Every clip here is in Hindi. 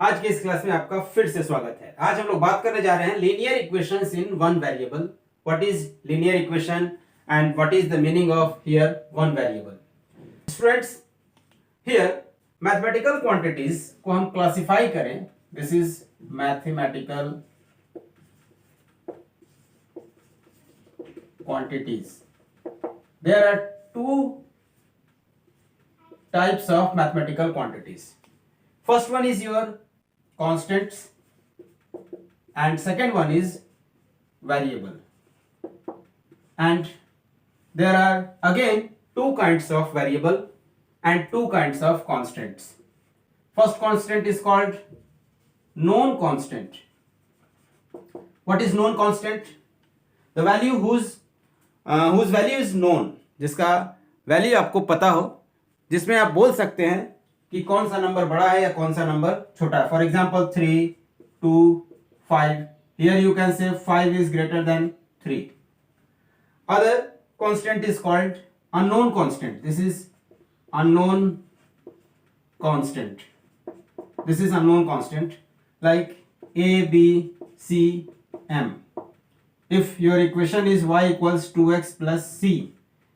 आज के इस क्लास में आपका फिर से स्वागत है। आज हम लोग बात करने जा रहे हैं linear equations in one variable. What is linear equation and what is the meaning of here one variable. Students, here mathematical quantities को हम क्लासिफाई करें। This is mathematical quantities. There are two types of mathematical quantities. First one is your constants and second one is variable. And there are again two kinds of variable and two kinds of constants. First constant is called known constant. What is known constant? The value whose value is known, जिसका वैल्यू आपको पता हो, जिसमें आप बोल सकते हैं कि कौन सा नंबर बड़ा है या कौन सा नंबर छोटा है. For example 3, 2, 5. Here you can say 5 is greater than 3. Other constant is called unknown constant. This is unknown constant. This is unknown constant like A, B, C, M. If your equation is y equals 2x plus c,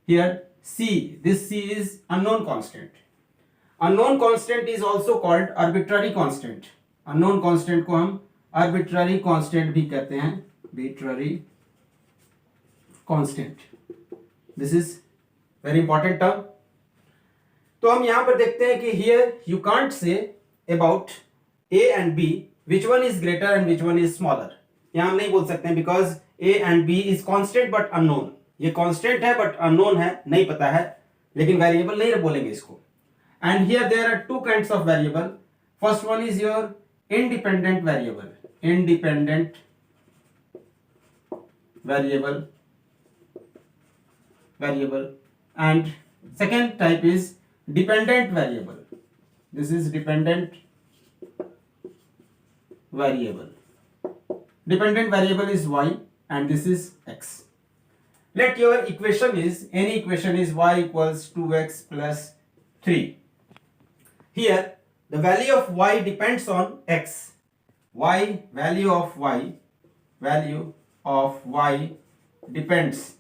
here c, this c is unknown constant. Unknown constant is also called arbitrary constant. Unknown constant को हम arbitrary constant भी कहते हैं. Arbitrary constant. This is very important term. तो हम यहाँ पर देखते हैं कि here you can't say about a and b which one is greater and which one is smaller. यहाँ हम नहीं बोल सकते हैं because a and b is constant but unknown. ये constant है but unknown है, नहीं पता है, लेकिन variable नहीं बोलेंगे इसको. And here there are two kinds of variable. First one is your independent variable. Independent variable. And second type is dependent variable. This is dependent variable. Dependent variable is y and this is x. Let your equation is, any equation is y equals 2x plus 3. Here the value of y depends on x. Value of y depends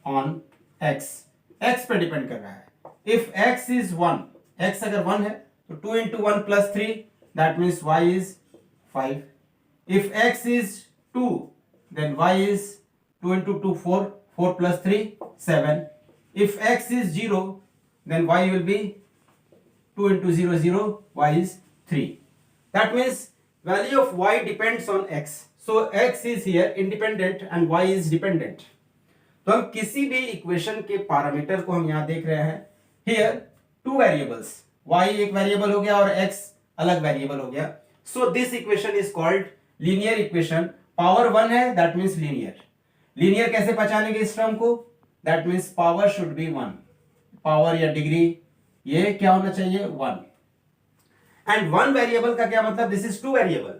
on x. x पे depend कर रहा है. If x is 1, x अगर 1 है तो 2 into 1 plus 3, that means y is 5. If x is 2, then y is 2 into 2, 4. 4 plus 3, 7. If x is 0, then y will be 2 into 0, 0. Y is 3. That means value of y depends on x. So x is here independent and y is dependent. तो हम किसी भी इक्वेशन के पैरामीटर को हम यहाँ देख रहे हैं. Here two variables. y एक वेरिएबल हो गया और x अलग वेरिएबल हो गया. So this equation is called linear equation. Power 1 है, दैट मीन्स लीनियर. लीनियर कैसे पहचानेंगे इस टर्म को? That means power should be 1. Power या डिग्री ये क्या होना चाहिए? 1. एंड वन वेरिएबल का क्या मतलब? This is two variable.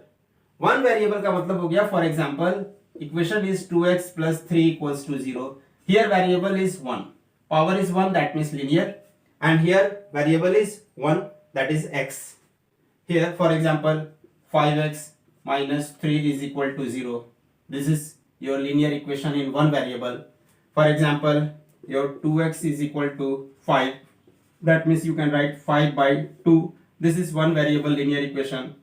One variable का मतलब हो गया, for example equation is 2x plus 3 equals to 0. Here variable is 1. Power is 1, that means linear. And here variable is 1, that is x. Here for example 5x minus 3 is equal to 0. This is your linear equation in one variable. For example, your 2x is equal to 5. That means you can write 5 by 2. This is one variable linear equation.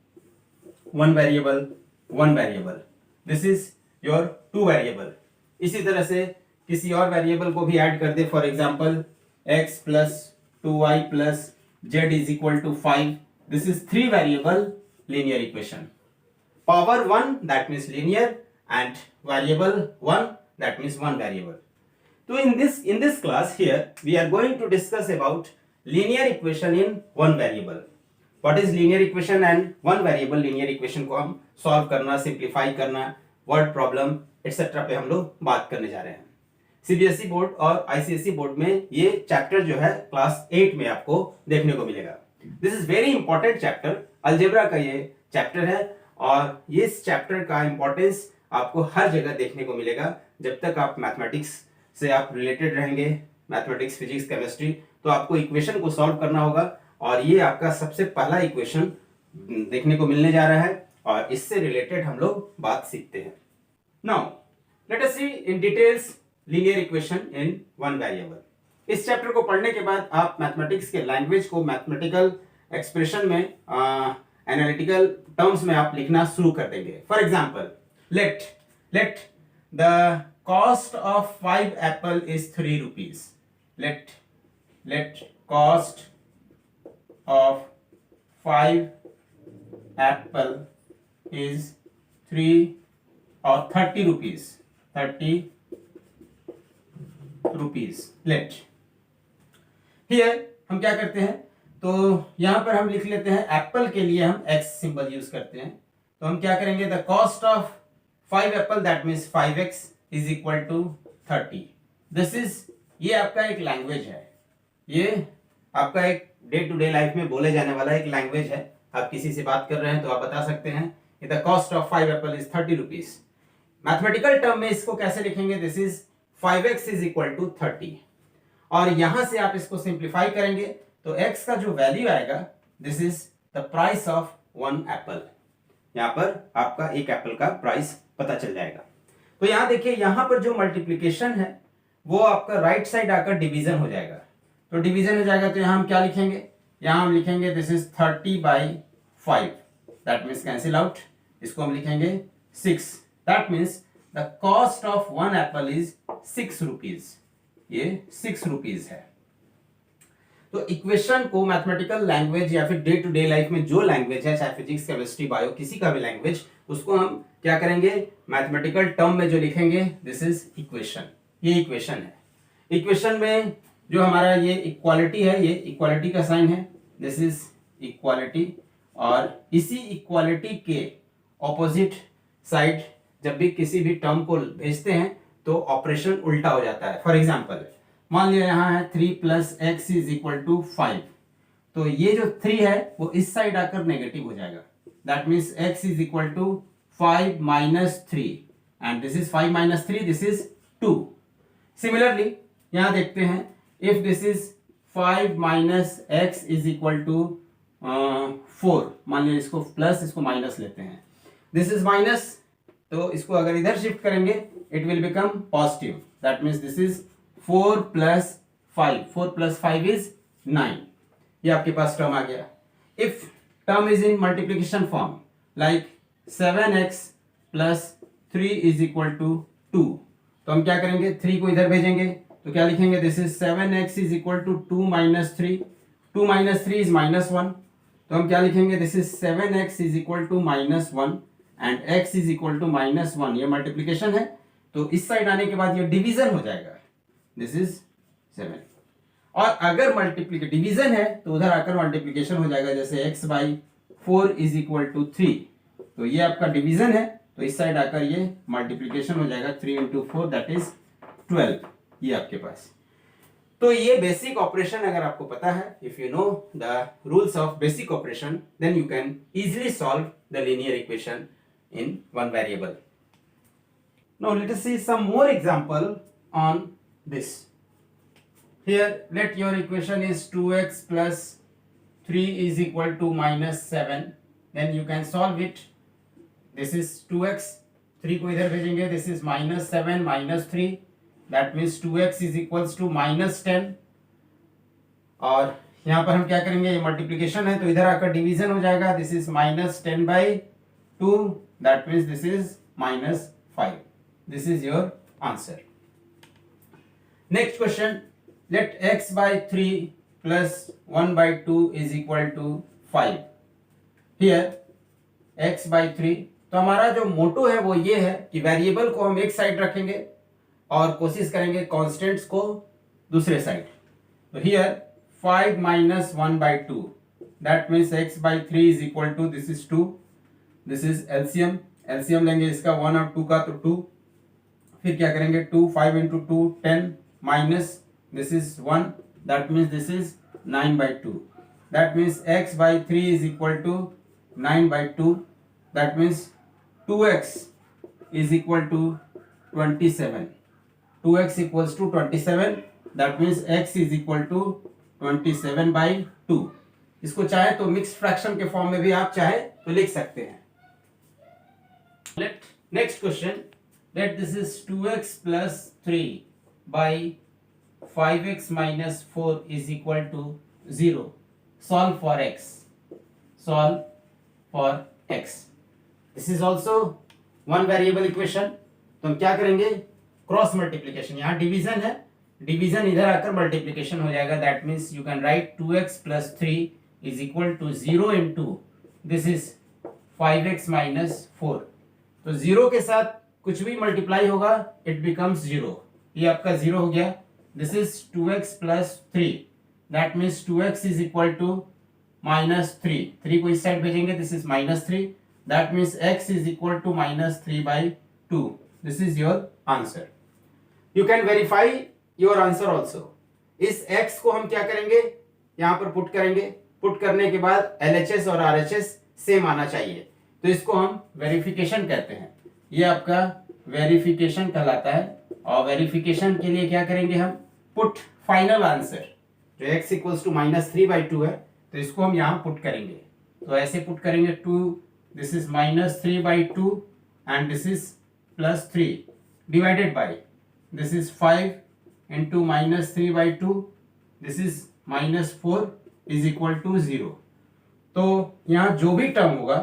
One variable. This is your two variable. इसी तरह से किसी और वेरिएबल को भी ऐड कर दे. For example, x plus 2y plus z is equal to 5. This is three variable linear equation. Power 1, that means linear, and variable 1, that means one variable. So in this class here we are going to discuss about linear equation in one variable. What is linear equation and one variable linear equation को हम solve करना, simplify करना, word problem etc. पे हम लोग बात करने जा रहे हैं. सीबीएसई बोर्ड और आईसीएसई बोर्ड में ये चैप्टर जो है क्लास 8 में आपको देखने को मिलेगा. This is very important chapter. Algebra का ये चैप्टर है और इस चैप्टर का इंपॉर्टेंस आपको हर जगह देखने को मिलेगा. जब तक आप मैथमेटिक्स से आप रिलेटेड रहेंगे, मैथमेटिक्स, फिजिक्स, केमिस्ट्री, तो आपको इक्वेशन को सॉल्व करना होगा और ये आपका सबसे पहला इक्वेशन देखने को मिलने जा रहा है और इससे रिलेटेड हम लोग बात सीखते हैं. Now let us see in details linear equation in one variable. इस चैप्टर को पढ़ने के बाद आप मैथमेटिक्स के लैंग्वेज को मैथमेटिकल एक्सप्रेशन में एनालिटिकल टर्म्स में आप लिखना शुरू कर देंगे. For example, let the cost of 5 apple is 3 rupees. let cost of 5 apple is 3 or 30 rupees. 30 rupees. let here हम क्या करते हैं, तो यहां पर हम लिख लेते हैं एप्पल के लिए हम x सिंबल यूज करते हैं. तो हम क्या करेंगे, the cost of 5 apple that means 5x is equal to 30. This is, ये आपका एक लैंग्वेज है, ये आपका एक डे टू डे लाइफ में बोले जाने वाला एक लैंग्वेज है. आप किसी से बात कर रहे हैं तो आप बता सकते हैं कि the cost of 5 apple is 30 rupees. Mathematical term में इसको कैसे लिखेंगे, this is 5x is equal to 30. और यहां से आप इसको सिंप्लीफाई करेंगे तो x का जो वैल्यू आएगा, this is the price of 1 Apple. यहां पर आपका एक एप्पल का प्राइस पता चल जाएगा. तो यहां देखिए, यहां पर जो मल्टीप्लीकेशन है वो आपका राइट साइड आकर डिवीजन हो जाएगा. तो डिवीजन हो जाएगा तो यहां हम क्या लिखेंगे, यहां हम लिखेंगे this is 30/5. That means cancel out. इसको हम लिखेंगे 6. That means the cost of 1 Apple is 6 rupees. ये 6 rupees है. तो इक्वेशन को मैथमेटिकल लैंग्वेज या फिर डे टू डे लाइफ में जो लैंग्वेज है, चाहे फिजिक्स, केमिस्ट्री, बायो, किसी का भी लैंग्वेज, उसको हम क्या करेंगे, मैथमेटिकल टर्म में जो लिखेंगे, दिस इज इक्वेशन. ये इक्वेशन है. इक्वेशन में जो हमारा ये इक्वालिटी है, ये इक्वालिटी का साइन है, दिस इज इक्वालिटी. और इसी इक्वालिटी के ऑपोजिट साइड जब भी किसी भी टर्म को भेजते हैं तो ऑपरेशन उल्टा हो जाता है. फॉर एग्जांपल, मान लिया यहां है 3 + x इज इक्वल टू 5. तो ये जो 3 है वो इस साइड आकर नेगेटिव हो जाएगा. That means x is equal to 5 - 3 and this is 5 - 3, this is 2. Similarly यहां देखते हैं, if this is 5 - x is equal to 4. मान लिया इसको प्लस, इसको माइनस लेते हैं. दिस इज माइनस, तो इसको अगर इधर शिफ्ट करेंगे it will become positive. That means this is 4 + 5. 4 + 5 is 9. ये आपके पास टर्म आ गया. If term is in multiplication form like 7x + 3 is equal to 2. तो हम क्या करेंगे, 3 को इधर भेजेंगे तो क्या लिखेंगे, this is 7x is equal to 2 - 3. 2 - 3 is -1. तो हम क्या लिखेंगे, this is 7x is equal to -1 and x is equal to -1. ये मल्टीप्लीकेशन है, तो इस साइड आने के बाद ये डिवीजन हो जाएगा. This is 7. और अगर मल्टीप्लीकेशन डिवीजन है तो उधर आकर मल्टीप्लीकेशन हो जाएगा, जैसे x/4 इज इक्वल टू 3. तो ये आपका डिवीजन है, तो इस साइड आकर ये मल्टीप्लीकेशन हो जाएगा. 3 × 4 दैट इज 12. ये आपके पास. तो ये बेसिक ऑपरेशन अगर आपको पता है, if you know the rules of basic operation, then you can easily solve the linear equation in one variable. Now let us see some more example on this. Here let your equation is 2x plus 3 is equal to -7. Then you can solve it. This is 2x, 3 को इधर भेजेंगे, this is -7 - 3. That means 2x is equals to -10. और यहाँ पर हम क्या करेंगे, ये मल्टीप्लीकेशन है तो इधर आकर डिवीजन हो जाएगा. This is -10/2. That means this is -5. This is your answer. Next question. Let x/3 plus 1/2 is equal to 5. Here x/3. तो हमारा जो मोटो है वो ये है कि वेरिएबल को हम एक साइड रखेंगे और कोशिश करेंगे कांस्टेंट्स को दूसरे साइड. तो here 5 - 1/2. That means x/3 is equal to, this is 2. This is LCM. LCM लेंगे इसका 1 और 2 का, तो 2. फिर क्या करेंगे, 2 5 × 2 10 minus this is 1. That means this is 9/2. That means x/3 is equal to 9/2. That means 2x is equal to 27. 2x equals to 27. That means x is equal to 27/2. इसको चाहे तो मिक्स फ्रैक्शन के फॉर्म में भी आप चाहे तो लिख सकते हैं. Next question, let this is 2x plus 3 by 5x minus 4 is equal to 0. Solve for x. Solve for x. This is also one variable equation. तो हम क्या करेंगे, क्रॉस मल्टीप्लीकेशन. यहाँ डिवीजन है, डिवीजन इधर आकर मल्टीप्लीकेशन हो जाएगा. That means you can write 2x plus 3 is equal to 0 into this is 5x minus 4. तो 0 के साथ कुछ भी मल्टीप्लाई होगा इट बिकम्स 0. ये आपका 0 हो गया. This is 2x plus 3. That means 2x is equal to -3. 3 को इस साइड भेजेंगे, this is -3. That means x is equal to -3/2. This is your answer. You can verify your answer also. इस x को हम क्या करेंगे, यहां पर पुट करेंगे. पुट करने के बाद LHS और RHS सेम आना चाहिए, तो इसको हम वेरिफिकेशन कहते हैं. ये आपका वेरिफिकेशन कहलाता है. और वेरिफिकेशन के लिए क्या करेंगे, हम पुट फाइनल आंसर जो x इक्वल्स टू -3/2 है, तो इसको हम यहाँ पुट करेंगे. तो ऐसे पुट करेंगे 2, this is -3/2 and this is +3 divided by this is 5 into -3/2, this is -4 is equal to 0. तो यहाँ जो भी टर्म होगा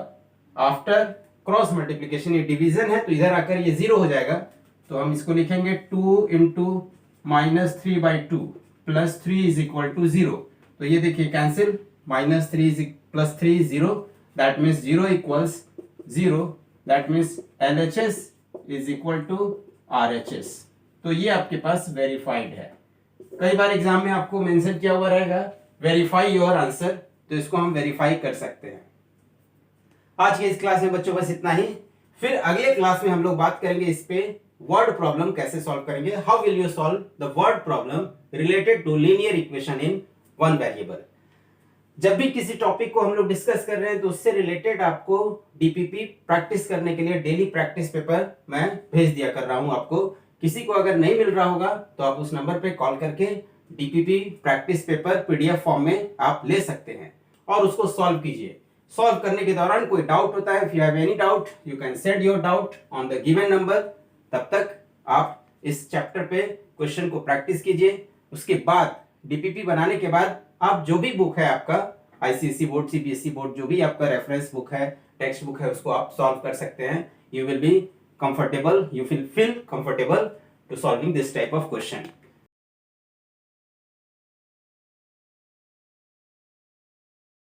आफ्टर क्रॉस मल्टीप्लीकेशन, ये डिवीजन है तो इधर आकर ये 0 हो जाएगा. तो हम इसको लिखेंगे 2 into -3/2 plus 3 is equal to 0. तो ये देखिए cancel, -3 plus 3 0. That means 0 equals 0. That means LHS is equal to RHS. तो ये आपके पास वेरीफाइड है. कई बार एग्जाम में आपको मेंशन किया हुआ रहेगा वेरीफाई योर आंसर, तो इसको हम वेरीफाई कर सकते हैं. आज के इस क्लास में बच्चों बस इतना ही. फिर अगले क्लास में हम लोग बात करेंगे इस पे वर्ड प्रॉब्लम कैसे सॉल्व करेंगे. How will you solve the word problem related to linear equation in one variable. जब भी किसी टॉपिक को हम लोग डिस्कस कर रहे हैं तो उससे रिलेटेड आपको डीपीपी प्रैक्टिस करने के लिए डेली प्रैक्टिस पेपर मैं भेज दिया कर रहा हूं आपको. किसी को अगर नहीं मिल रहा होगा तो आप उस नंबर पे कॉल करके DPP practice paper PDF form में आप ले सकते हैं और उसको सॉल्व कीजिए. सॉल्व करने के दौरान कोई डाउट होता है, if you have any doubt you can send your doubt on the given number. तब तक आप इस चैप्टर पे क्वेश्चन को प्रैक्टिस कीजिए. उसके बाद डीपीपी बनाने के बाद आप जो भी बुक है आपका आईसीएसई बोर्ड, सीबीएसई बोर्ड, जो भी आपका रेफरेंस बुक है, टेक्स्ट बुक है, उसको आप सॉल्व कर सकते हैं. You will be comfortable, you will feel comfortable to solving this type of question.